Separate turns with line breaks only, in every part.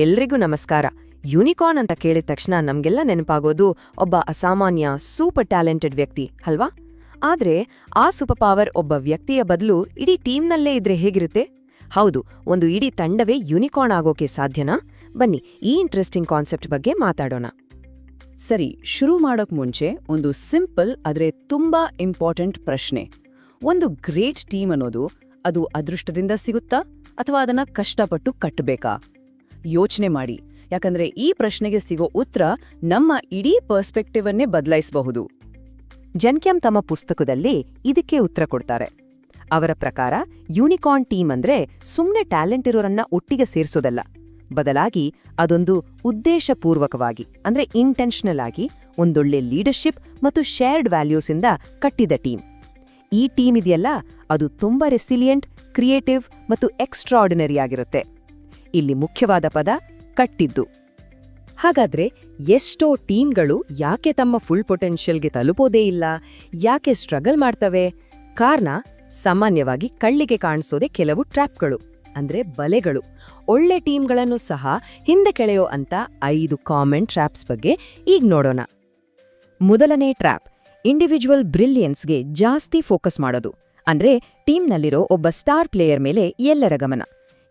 ಎಲ್ರಿಗೂ ನಮಸ್ಕಾರ. ಯೂನಿಕಾರ್ನ್ ಅಂತ ಕೇಳಿದ ತಕ್ಷಣ ನಮ್ಗೆಲ್ಲ ನೆನಪಾಗೋದು ಒಬ್ಬ ಅಸಾಮಾನ್ಯ ಸೂಪರ್ ಟ್ಯಾಲೆಂಟೆಡ್ ವ್ಯಕ್ತಿ ಅಲ್ವಾ? ಆದ್ರೆ ಆ ಸೂಪರ್ ಪವರ್ ಒಬ್ಬ ವ್ಯಕ್ತಿಯ ಬದಲು ಇಡೀ ಟೀಮ್ನಲ್ಲೇ ಇದ್ರೆ ಹೇಗಿರುತ್ತೆ? ಹೌದು, ಒಂದು ಇಡೀ ತಂಡವೇ ಯೂನಿಕಾರ್ನ್ ಆಗೋಕೆ ಸಾಧ್ಯನಾ? ಬನ್ನಿ ಈ ಇಂಟ್ರೆಸ್ಟಿಂಗ್ ಕಾನ್ಸೆಪ್ಟ್ ಬಗ್ಗೆ ಮಾತಾಡೋಣ.
ಸರಿ, ಶುರು ಮಾಡೋಕ್ ಮುಂಚೆ ಒಂದು ಸಿಂಪಲ್ ಆದ್ರೆ ತುಂಬಾ ಇಂಪಾರ್ಟೆಂಟ್ ಪ್ರಶ್ನೆ. ಒಂದು ಗ್ರೇಟ್ ಟೀಮ್ ಅನ್ನೋದು ಅದು ಅದೃಷ್ಟದಿಂದ ಸಿಗುತ್ತಾ ಅಥವಾ ಅದನ್ನ ಕಷ್ಟಪಟ್ಟು ಕಟ್ಟಬೇಕಾ? ಯೋಚನೆ ಮಾಡಿ, ಯಾಕಂದ್ರೆ ಈ ಪ್ರಶ್ನೆಗೆ ಸಿಗೋ ಉತ್ತರ ನಮ್ಮ ಇಡೀ ಪರ್ಸ್ಪೆಕ್ಟಿವ್ ಅನ್ನೇ ಬದಲಾಯಿಸಬಹುದು.
ಜನ್ಕ್ಯಾಮ್ ತಮ್ಮ ಪುಸ್ತಕದಲ್ಲಿ ಇದಕ್ಕೆ ಉತ್ತರ ಕೊಡ್ತಾರೆ. ಅವರ ಪ್ರಕಾರ ಯೂನಿಕಾರ್ನ್ ಟೀಮ್ ಅಂದ್ರೆ ಸುಮ್ನೆ ಟ್ಯಾಲೆಂಟ್ ಇರೋರನ್ನ ಒಟ್ಟಿಗೆ ಸೇರಿಸೋದಲ್ಲ, ಬದಲಾಗಿ ಅದೊಂದು ಉದ್ದೇಶಪೂರ್ವಕವಾಗಿ ಅಂದ್ರೆ ಇಂಟೆನ್ಷನಲ್ ಆಗಿ ಒಂದೊಳ್ಳೆ ಲೀಡರ್ಶಿಪ್ ಮತ್ತು ಶೇರ್ಡ್ ವ್ಯಾಲ್ಯೂಸ್ ಇಂದ ಕಟ್ಟಿದ ಟೀಮ್. ಈ ಟೀಮ್ ಇದೆಯಲ್ಲ, ಅದು ತುಂಬಾ ರೆಸಿಲಿಯೆಂಟ್, ಕ್ರಿಯೇಟಿವ್ ಮತ್ತು ಎಕ್ಸ್ಟ್ರಾರ್ಡಿನರಿ ಆಗಿರುತ್ತೆ. ಇಲ್ಲಿ ಮುಖ್ಯವಾದ ಪದ ಕಟ್ಟಿದ್ದು. ಹಾಗಾದ್ರೆ ಎಷ್ಟೋ ಟೀಮ್ಗಳು ಯಾಕೆ ತಮ್ಮ ಫುಲ್ ಪೊಟೆನ್ಷಿಯಲ್ಗೆ ತಲುಪೋದೇ ಇಲ್ಲ, ಯಾಕೆ ಸ್ಟ್ರಗಲ್ ಮಾಡ್ತವೆ? ಕಾರಣ ಸಾಮಾನ್ಯವಾಗಿ ಕಣ್ಣಿಗೆ ಕಾಣಿಸೋದೆ ಕೆಲವು ಟ್ರ್ಯಾಪ್ಗಳು ಅಂದ್ರೆ ಬಲೆಗಳು. ಒಳ್ಳೆ ಟೀಮ್ಗಳನ್ನು ಸಹ ಹಿಂದೆ ಕೆಳೆಯೋ ಅಂತ 5 ಕಾಮನ್ ಟ್ರ್ಯಾಪ್ಸ್ ಬಗ್ಗೆ ಈಗ ನೋಡೋಣ. ಮೊದಲನೇ ಟ್ರ್ಯಾಪ್, ಇಂಡಿವಿಜುವಲ್ ಬ್ರಿಲಿಯನ್ಸ್ಗೆ ಜಾಸ್ತಿ ಫೋಕಸ್ ಮಾಡೋದು. ಅಂದ್ರೆ ಟೀಮ್ನಲ್ಲಿರೋ ಒಬ್ಬ ಸ್ಟಾರ್ ಪ್ಲೇಯರ್ ಮೇಲೆ ಎಲ್ಲರ ಗಮನ.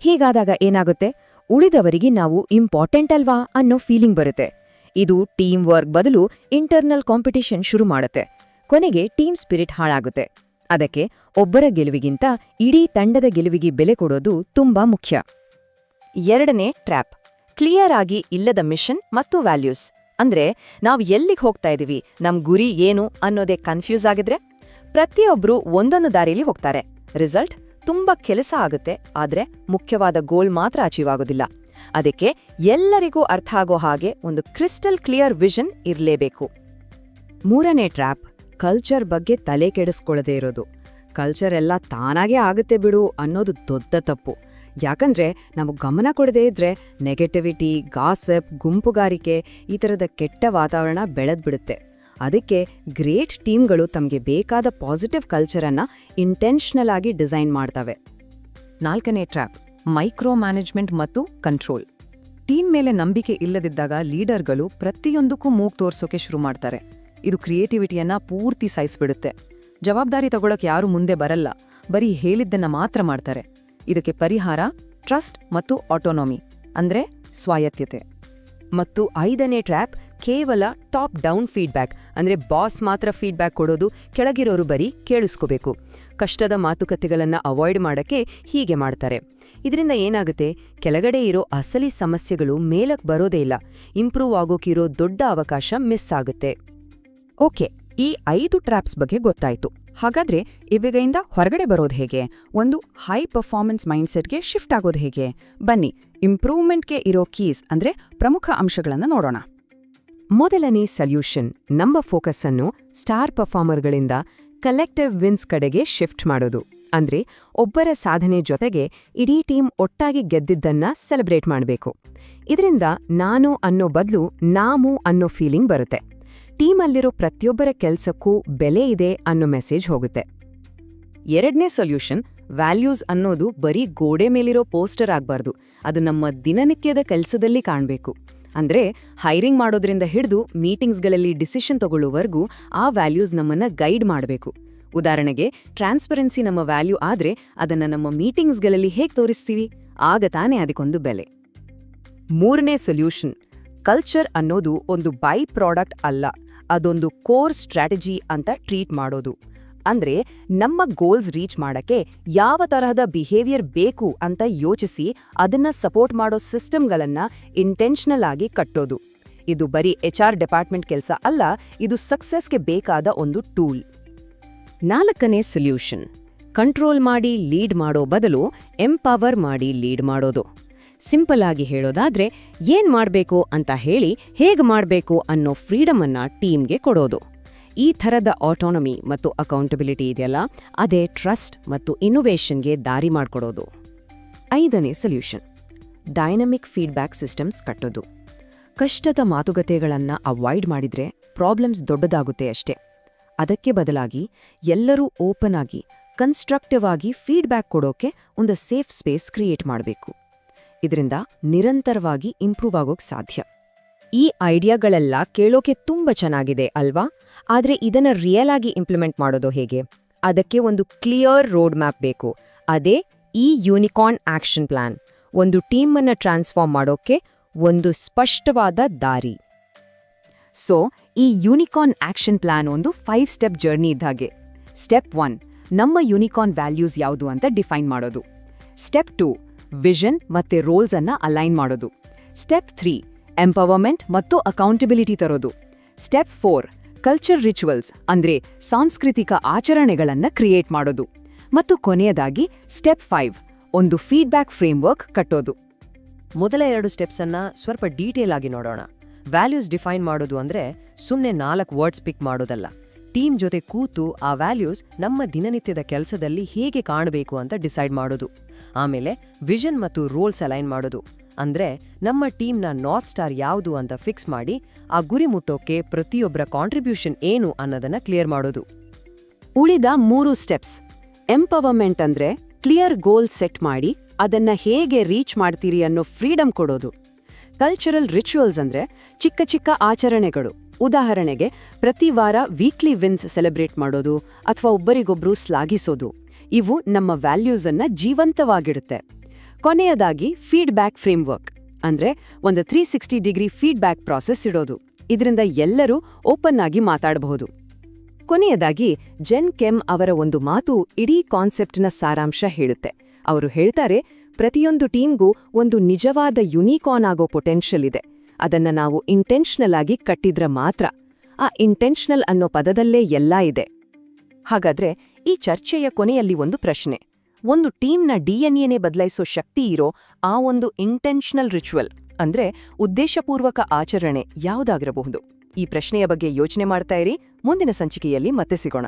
ಹೀಗಾದಾಗ ಏನಾಗುತ್ತೆ? ಉಳಿದವರಿಗೆ ನಾವು ಇಂಪಾರ್ಟೆಂಟ್ ಅಲ್ವಾ ಅನ್ನೋ ಫೀಲಿಂಗ್ ಬರುತ್ತೆ. ಇದು ಟೀಮ್ ವರ್ಕ್ ಬದಲು ಇಂಟರ್ನಲ್ ಕಾಂಪಿಟಿಷನ್ ಶುರು ಮಾಡುತ್ತೆ. ಕೊನೆಗೆ ಟೀಮ್ ಸ್ಪಿರಿಟ್ ಹಾಳಾಗುತ್ತೆ. ಅದಕ್ಕೆ ಒಬ್ಬರ ಗೆಲುವಿಗಿಂತ ಇಡೀ ತಂಡದ ಗೆಲುವಿಗೆ ಬೆಲೆ ಕೊಡೋದು ತುಂಬಾ ಮುಖ್ಯ. ಎರಡನೇ ಟ್ರ್ಯಾಪ್, ಕ್ಲಿಯರ್ ಆಗಿ ಇಲ್ಲದ ಮಿಷನ್ ಮತ್ತು ವ್ಯಾಲ್ಯೂಸ್. ಅಂದ್ರೆ ನಾವು ಎಲ್ಲಿಗೆ ಹೋಗ್ತಾ ಇದೀವಿ, ನಮ್ ಗುರಿ ಏನು ಅನ್ನೋದೇ ಕನ್ಫ್ಯೂಸ್ ಆಗಿದ್ರೆ ಪ್ರತಿಯೊಬ್ರು ಒಂದೊಂದು ದಾರಿಯಲ್ಲಿ ಹೋಗ್ತಾರೆ. ರಿಸಲ್ಟ್ ತುಂಬಾ ಕೆಲಸ ಆಗುತ್ತೆ, ಆದ್ರೆ ಮುಖ್ಯವಾದ ಗೋಲ್ ಮಾತ್ರ ಅಚೀವ್ ಆಗೋದಿಲ್ಲ. ಅದಕ್ಕೆ ಎಲ್ಲರಿಗೂ ಅರ್ಥ ಆಗೋ ಹಾಗೆ ಒಂದು ಕ್ರಿಸ್ಟಲ್ ಕ್ಲಿಯರ್ ವಿಷನ್ ಇರಲೇಬೇಕು. ಮೂರನೇ ಟ್ರ್ಯಾಪ್, ಕಲ್ಚರ್ ಬಗ್ಗೆ ತಲೆ ಕೆಡಿಸ್ಕೊಳ್ಳದೇ ಇರೋದು. ಕಲ್ಚರ್ ಎಲ್ಲ ತಾನಾಗೇ ಆಗುತ್ತೆ ಬಿಡು ಅನ್ನೋದು ದೊಡ್ಡ ತಪ್ಪು. ಯಾಕಂದ್ರೆ ನಾವು ಗಮನ ಕೊಡದೇ ಇದ್ರೆ ನೆಗೆಟಿವಿಟಿ, ಗಾಸೆಪ್, ಗುಂಪುಗಾರಿಕೆ ಈ ಥರದ ಕೆಟ್ಟ ವಾತಾವರಣ ಬೆಳೆದ್ಬಿಡುತ್ತೆ. ಅದಕ್ಕೆ ಗ್ರೇಟ್ ಟೀಮ್ಗಳು ತಮಗೆ ಬೇಕಾದ ಪಾಸಿಟಿವ್ ಕಲ್ಚರನ್ನ ಇಂಟೆನ್ಷನಲ್ ಆಗಿ ಡಿಸೈನ್ ಮಾಡ್ತವೆ. ನಾಲ್ಕನೇ ಟ್ರ್ಯಾಪ್, ಮೈಕ್ರೋ ಮ್ಯಾನೇಜ್ಮೆಂಟ್ ಮತ್ತು ಕಂಟ್ರೋಲ್. ಟೀಮ್ ಮೇಲೆ ನಂಬಿಕೆ ಇಲ್ಲದಿದ್ದಾಗ ಲೀಡರ್ಗಳು ಪ್ರತಿಯೊಂದಕ್ಕೂ ಮೂಗು ತೋರ್ಸೋಕೆ ಶುರು ಮಾಡ್ತಾರೆ. ಇದು ಕ್ರಿಯೇಟಿವಿಟಿಯನ್ನ ಪೂರ್ತಿ ಸಾಯಿಸ್ಬಿಡುತ್ತೆ. ಜವಾಬ್ದಾರಿ ತಗೊಳಕ್ ಯಾರು ಮುಂದೆ ಬರಲ್ಲ, ಬರೀ ಹೇಳಿದ್ದನ್ನ ಮಾತ್ರ ಮಾಡ್ತಾರೆ. ಇದಕ್ಕೆ ಪರಿಹಾರ ಟ್ರಸ್ಟ್ ಮತ್ತು ಆಟೋನಮಿ ಅಂದ್ರೆ ಸ್ವಾಯತ್ತತೆ. ಮತ್ತು ಐದನೇ ಟ್ರ್ಯಾಪ್, ಕೇವಲ ಟಾಪ್ ಡೌನ್ ಫೀಡ್ಬ್ಯಾಕ್ ಅಂದ್ರೆ ಬಾಸ್ ಮಾತ್ರ ಫೀಡ್ಬ್ಯಾಕ್ ಕೊಡೋದು, ಕೆಳಗಿರೋರು ಬರೀ ಕೇಳಿಸ್ಕೋಬೇಕು. ಕಷ್ಟದ ಮಾತುಕತೆಗಳನ್ನ ಅವಾಯ್ಡ್ ಮಾಡಕ್ಕೆ ಹೀಗೆ ಮಾಡ್ತಾರೆ. ಇದರಿಂದ ಏನಾಗುತ್ತೆ? ಕೆಳಗಡೆ ಇರೋ ಅಸಲಿ ಸಮಸ್ಯೆಗಳು ಮೇಲಕ್ಕೆ ಬರೋದೇ ಇಲ್ಲ, ಇಂಪ್ರೂವ್ ಆಗೋಕಿರೋ ದೊಡ್ಡ ಅವಕಾಶ ಮಿಸ್ ಆಗುತ್ತೆ. ಓಕೆ, ಈ 5 ಟ್ರ್ಯಾಪ್ಸ್ ಬಗ್ಗೆ ಗೊತ್ತಾಯ್ತು. ಹಾಗಾದ್ರೆ ಇವೆಗೆಯಿಂದ ಹೊರಗಡೆ ಬರೋದು ಹೇಗೆ? ಒಂದು ಹೈ ಪರ್ಫಾರ್ಮೆನ್ಸ್ ಮೈಂಡ್ಸೆಟ್ಗೆ ಶಿಫ್ಟ್ ಆಗೋದು ಹೇಗೆ? ಬನ್ನಿ ಇಂಪ್ರೂವ್ಮೆಂಟ್ಗೆ ಇರೋ ಕೀಸ್ ಅಂದ್ರೆ ಪ್ರಮುಖ ಅಂಶಗಳನ್ನ ನೋಡೋಣ. ಮೊದಲನೇ ಸೊಲ್ಯೂಷನ್, ನಮ್ಮ ಫೋಕಸ್ ಅನ್ನು ಸ್ಟಾರ್ ಪರ್ಫಾರ್ಮರ್ಗಳಿಂದ ಕಲೆಕ್ಟಿವ್ ವಿನ್ಸ್ ಕಡೆಗೆ ಶಿಫ್ಟ್ ಮಾಡೋದು. ಅಂದ್ರೆ ಒಬ್ಬರ ಸಾಧನೆ ಜೊತೆಗೆ ಇಡೀ ಟೀಮ್ ಒಟ್ಟಾಗಿ ಗೆದ್ದಿದ್ದನ್ನ ಸೆಲೆಬ್ರೇಟ್ ಮಾಡಬೇಕು. ಇದರಿಂದ ನಾನು ಅನ್ನೋ ಬದಲು ನಾವು ಅನ್ನೋ ಫೀಲಿಂಗ್ ಬರುತ್ತೆ. ಟೀಮಲ್ಲಿರೋ ಪ್ರತಿಯೊಬ್ಬರ ಕೆಲ್ಸಕ್ಕೂ ಬೆಲೆ ಇದೆ ಅನ್ನೋ ಮೆಸೇಜ್ ಹೋಗುತ್ತೆ. ಎರಡನೇ ಸೊಲ್ಯೂಷನ್, ವ್ಯಾಲ್ಯೂಸ್ ಅನ್ನೋದು ಬರೀ ಗೋಡೆ ಮೇಲಿರೋ ಪೋಸ್ಟರ್ ಆಗ್ಬಾರ್ದು, ಅದು ನಮ್ಮ ದಿನನಿತ್ಯದ ಕೆಲಸದಲ್ಲಿ ಕಾಣಬೇಕು. ಅಂದ್ರೆ ಹೈರಿಂಗ್ ಮಾಡೋದ್ರಿಂದ ಹಿಡಿದು ಮೀಟಿಂಗ್ಸ್ಗಳಲ್ಲಿ ಡಿಸಿಷನ್ ತಗೊಳ್ಳೋವರೆಗೂ ಆ ವ್ಯಾಲ್ಯೂಸ್ ನಮ್ಮನ್ನ ಗೈಡ್ ಮಾಡಬೇಕು. ಉದಾಹರಣೆಗೆ ಟ್ರಾನ್ಸ್ಪರೆನ್ಸಿ ನಮ್ಮ ವ್ಯಾಲ್ಯೂ ಆದ್ರೆ ಅದನ್ನ ನಮ್ಮ ಮೀಟಿಂಗ್ಸ್ಗಳಲ್ಲಿ ಹೇಗೆ ತೋರಿಸ್ತೀವಿ, ಆಗ ತಾನೇ ಅದಕ್ಕೊಂದು ಬೆಲೆ. ಮೂರನೇ ಸೊಲ್ಯೂಷನ್, ಕಲ್ಚರ್ ಅನ್ನೋದು ಒಂದು ಬೈ ಪ್ರಾಡಕ್ಟ್ ಅಲ್ಲ, ಅದೊಂದು ಕೋರ್ ಸ್ಟ್ರಾಟಜಿ ಅಂತ ಟ್ರೀಟ್ ಮಾಡೋದು. ಅಂದ್ರೆ ನಮ್ಮ ಗೋಲ್ಸ್ ರೀಚ್ ಮಾಡಕ್ಕೆ ಯಾವ ತರಹದ ಬಿಹೇವಿಯರ್ ಬೇಕು ಅಂತ ಯೋಚಿಸಿ ಅದನ್ನ ಸಪೋರ್ಟ್ ಮಾಡೋ ಸಿಸ್ಟಮ್ಗಳನ್ನ ಇಂಟೆನ್ಷನಲ್ ಆಗಿ ಕಟ್ಟೋದು. ಇದು ಬರೀ HR ಡಿಪಾರ್ಟ್ಮೆಂಟ್ ಕೆಲಸ ಅಲ್ಲ, ಇದು ಸಕ್ಸಸ್ಗೆ ಬೇಕಾದ ಒಂದು ಟೂಲ್. ನಾಲ್ಕನೇ ಸೊಲ್ಯೂಷನ್, ಕಂಟ್ರೋಲ್ ಮಾಡಿ ಲೀಡ್ ಮಾಡೋ ಬದಲು ಎಂಪವರ್ ಮಾಡಿ ಲೀಡ್ ಮಾಡೋದು. ಸಿಂಪಲ್ ಆಗಿ ಹೇಳೋದಾದ್ರೆ ಏನ್ ಮಾಡ್ಬೇಕು ಅಂತ ಹೇಳಿ ಹೇಗೆ ಮಾಡ್ಬೇಕು ಅನ್ನೋ ಫ್ರೀಡಮ್ ಅನ್ನ ಟೀಮ್ಗೆ ಕೊಡೋದು. ಈ ಥರದ ಆಟೋನಮಿ ಮತ್ತು ಅಕೌಂಟಬಿಲಿಟಿ ಇದೆಯಲ್ಲ, ಅದೇ ಟ್ರಸ್ಟ್ ಮತ್ತು ಇನ್ನೋವೇಷನ್ಗೆ ದಾರಿ ಮಾಡ್ಕೊಡೋದು. ಐದನೇ ಸೊಲ್ಯೂಷನ್, ಡೈನಮಿಕ್ ಫೀಡ್ಬ್ಯಾಕ್ ಸಿಸ್ಟಮ್ಸ್ ಕಟ್ಟೋದು. ಕಷ್ಟದ ಮಾತುಕತೆಗಳನ್ನ ಅವಾಯ್ಡ್ ಮಾಡಿದ್ರೆ ಪ್ರಾಬ್ಲಮ್ಸ್ ದೊಡ್ಡದಾಗುತ್ತೆ ಅಷ್ಟೇ. ಅದಕ್ಕೆ ಬದಲಾಗಿ ಎಲ್ಲರೂ ಓಪನ್ ಆಗಿ ಕನ್ಸ್ಟ್ರಕ್ಟಿವ್ ಆಗಿ ಫೀಡ್ಬ್ಯಾಕ್ ಕೊಡೋಕೆ ಒಂದು ಸೇಫ್ ಸ್ಪೇಸ್ ಕ್ರಿಯೇಟ್ ಮಾಡಬೇಕು. ಇದರಿಂದ ನಿರಂತರವಾಗಿ ಇಂಪ್ರೂವ್ ಆಗೋಕ್ ಸಾಧ್ಯ. ಈ ಐಡಿಯಾಗಳೆಲ್ಲ ಕೇಳೋಕೆ ತುಂಬ ಚೆನ್ನಾಗಿದೆ ಅಲ್ವಾ? ಆದ್ರೆ ಇದನ್ನ ರಿಯಲ್ ಆಗಿ ಇಂಪ್ಲಿಮೆಂಟ್ ಮಾಡೋದು ಹೇಗೆ? ಅದಕ್ಕೆ ಒಂದು ಕ್ಲಿಯರ್ ರೋಡ್ ಮ್ಯಾಪ್ ಬೇಕು. ಅದೇ ಈ ಯೂನಿಕಾರ್ನ್ ಆಕ್ಷನ್ ಪ್ಲಾನ್. ಒಂದು ಟೀಮನ್ನ ಟ್ರಾನ್ಸ್ಫಾರ್ಮ್ ಮಾಡೋಕೆ ಒಂದು ಸ್ಪಷ್ಟವಾದ ದಾರಿ. ಸೊ ಈ ಯೂನಿಕಾರ್ನ್ ಆಕ್ಷನ್ ಪ್ಲಾನ್ ಒಂದು 5 ಸ್ಟೆಪ್ ಜರ್ನಿ ಇದ್ದಾಗೆ. ಸ್ಟೆಪ್ 1, ನಮ್ಮ ಯೂನಿಕಾರ್ನ್ ವ್ಯಾಲ್ಯೂಸ್ ಯಾವುದು ಅಂತ ಡಿಫೈನ್ ಮಾಡೋದು. ಸ್ಟೆಪ್ 2, ವಿಷನ್ ಮತ್ತೆ ರೋಲ್ಸ್ ಅನ್ನ ಅಲೈನ್ ಮಾಡೋದು. ಸ್ಟೆಪ್ 3, ಎಂಪವರ್ಮೆಂಟ್ ಮತ್ತು ಅಕೌಂಟಬಿಲಿಟಿ ತರೋದು. ಸ್ಟೆಪ್ 4, ಕಲ್ಚರ್ ರಿಚುವಲ್ಸ್ ಅಂದ್ರೆ ಸಾಂಸ್ಕೃತಿಕ ಆಚರಣೆಗಳನ್ನ ಕ್ರಿಯೇಟ್ ಮಾಡೋದು. ಮತ್ತು ಕೊನೆಯದಾಗಿ ಸ್ಟೆಪ್ 5, ಒಂದು ಫೀಡ್ಬ್ಯಾಕ್ ಫ್ರೇಮ್ವರ್ಕ್ ಕಟ್ಟೋದು. ಮೊದಲ 2 ಸ್ಟೆಪ್ಸ್ ಅನ್ನ ಸ್ವಲ್ಪ ಡೀಟೇಲ್ ಆಗಿ ನೋಡೋಣ. ವ್ಯಾಲ್ಯೂಸ್ ಡಿಫೈನ್ ಮಾಡೋದು ಅಂದ್ರೆ ಸುಮ್ಮನೆ 4 ವರ್ಡ್ಸ್ ಪಿಕ್ ಮಾಡೋದಲ್ಲ. ಟೀಮ್ ಜೊತೆ ಕೂತು ಆ ವ್ಯಾಲ್ಯೂಸ್ ನಮ್ಮ ದಿನನಿತ್ಯದ ಕೆಲಸದಲ್ಲಿ ಹೇಗೆ ಕಾಣಬೇಕು ಅಂತ ಡಿಸೈಡ್ ಮಾಡೋದು. ಆಮೇಲೆ ವಿಷನ್ ಮತ್ತು ರೋಲ್ಸ್ ಅಲೈನ್ ಮಾಡೋದು. ಅಂದ್ರೆ ನಮ್ಮ ಟೀಮ್ನ ನಾರ್ತ್ ಸ್ಟಾರ್ ಯಾವುದು ಅಂತ ಫಿಕ್ಸ್ ಮಾಡಿ ಆ ಗುರಿ ಮುಟ್ಟೋಕೆ ಪ್ರತಿಯೊಬ್ಬರ ಕಾಂಟ್ರಿಬ್ಯೂಷನ್ ಏನು ಅನ್ನೋದನ್ನ ಕ್ಲಿಯರ್ ಮಾಡೋದು. ಉಳಿದ 3 ಸ್ಟೆಪ್ಸ್. ಎಂಪವರ್ಮೆಂಟ್ ಅಂದ್ರೆ ಕ್ಲಿಯರ್ ಗೋಲ್ ಸೆಟ್ ಮಾಡಿ ಅದನ್ನ ಹೇಗೆ ರೀಚ್ ಮಾಡ್ತೀರಿ ಅನ್ನೋ ಫ್ರೀಡಮ್ ಕೊಡೋದು. ಕಲ್ಚರಲ್ ರಿಚುವಲ್ಸ್ ಅಂದ್ರೆ ಚಿಕ್ಕ ಚಿಕ್ಕ ಆಚರಣೆಗಳು. ಉದಾಹರಣೆಗೆ ಪ್ರತಿ ವಾರ ವೀಕ್ಲಿ ವಿನ್ಸ್ ಸೆಲೆಬ್ರೇಟ್ ಮಾಡೋದು ಅಥವಾ ಒಬ್ಬರಿಗೊಬ್ರು ಶ್ಲಾಘಿಸೋದು. ಇವು ನಮ್ಮ ವ್ಯಾಲ್ಯೂಸ್ ಅನ್ನ ಜೀವಂತವಾಗಿಡುತ್ತೆ. ಕೊನೆಯದಾಗಿ ಫೀಡ್ಬ್ಯಾಕ್ ಫ್ರೇಮ್ವರ್ಕ್ ಅಂದ್ರೆ ಒಂದು 360 ಡಿಗ್ರಿ ಫೀಡ್ಬ್ಯಾಕ್ ಪ್ರಾಸೆಸ್ ಇಡೋದು. ಇದರಿಂದ ಎಲ್ಲರೂ ಓಪನ್ ಆಗಿ ಮಾತಾಡಬಹುದು. ಕೊನೆಯದಾಗಿ ಜೆನ್ ಕೆಮ್ ಅವರ ಒಂದು ಮಾತು ಇಡೀ ಕಾನ್ಸೆಪ್ಟ್ನ ಸಾರಾಂಶ ಹೇಳುತ್ತೆ. ಅವರು ಹೇಳ್ತಾರೆ, ಪ್ರತಿಯೊಂದು ಟೀಮ್ಗೂ ಒಂದು ನಿಜವಾದ ಯುನಿಕಾರ್ನ್ ಆಗೋ ಪೊಟೆನ್ಷಿಯಲ್ ಇದೆ. ಅದನ್ನ ನಾವು ಇಂಟೆನ್ಷನಲ್ ಆಗಿ ಕಟ್ಟಿದ್ರೆ ಮಾತ್ರ. ಆ ಇಂಟೆನ್ಷನಲ್ ಅನ್ನೋ ಪದದಲ್ಲೇ ಎಲ್ಲ ಇದೆ. ಹಾಗಾದ್ರೆ ಈ ಚರ್ಚೆಯ ಕೊನೆಯಲ್ಲಿ ಒಂದು ಪ್ರಶ್ನೆ. ಒಂದು ಟೀಮ್ನ ಡಿಎನ್ಎನೇ ಬದಲಾಯಿಸೋ ಶಕ್ತಿ ಇರೋ ಆ ಒಂದು ಇಂಟೆನ್ಷನಲ್ ರಿಚುವಲ್ ಅಂದ್ರೆ ಉದ್ದೇಶಪೂರ್ವಕ ಆಚರಣೆ ಯಾವುದಾಗಿರಬಹುದು? ಈ ಪ್ರಶ್ನೆಯ ಬಗ್ಗೆ ಯೋಚನೆ ಮಾಡ್ತಾ ಇರಿ. ಮುಂದಿನ ಸಂಚಿಕೆಯಲ್ಲಿ ಮತ್ತೆ ಸಿಗೋಣ.